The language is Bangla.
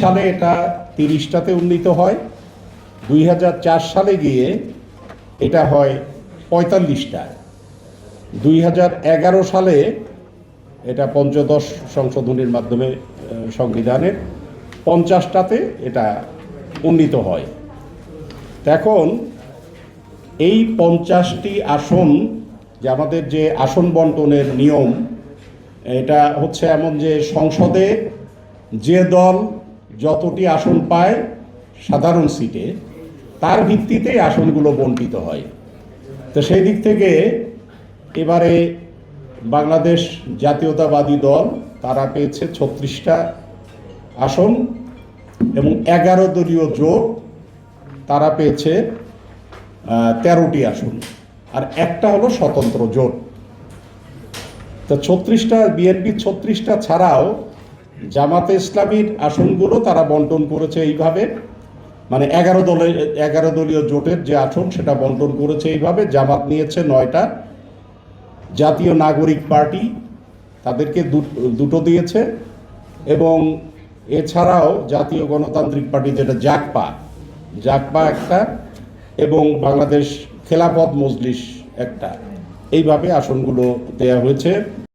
সালে এটা 30টাতে উন্নীত হয়, 2004 সালে গিয়ে এটা হয় 45টা, 2011 সালে এটা পঞ্চদশ সংশোধনীর মাধ্যমে সংবিধানের 50টাতে এটা উন্নীত হয়। এখন এই 50টি আসন যে আমাদের যে আসন বন্টনের নিয়ম, এটা হচ্ছে এমন যে সংসদে যে দল যতটি আসন পায় সাধারণ সিটে তার ভিত্তিতে আসনগুলো বণ্টিত হয়। তো সেই দিক থেকে এবারে বাংলাদেশ জাতীয়তাবাদী দল তারা পেয়েছে 36টা আসন এবং 11 দলীয় জোট তারা পেয়েছে 13টি আসন, আর একটা হলো স্বতন্ত্র জোট। তো 36টা বিএনপি 36টা ছাড়াও জামাতে ইসলামীর আসনগুলো তারা বন্টন করেছে এইভাবে, মানে 11 দলীয় জোটের যে আসন সেটা বন্টন করেছে এইভাবে। জামাত নিয়েছে 9টা, জাতীয় নাগরিক পার্টি তাদেরকে দুটো দিয়েছে, এবং এছাড়াও জাতীয় গণতান্ত্রিক পার্টি যেটা জাকপা একটা, এবং বাংলাদেশ খেলাফত মজলিস একটা, এইভাবে আসনগুলো দেয়া হয়েছে।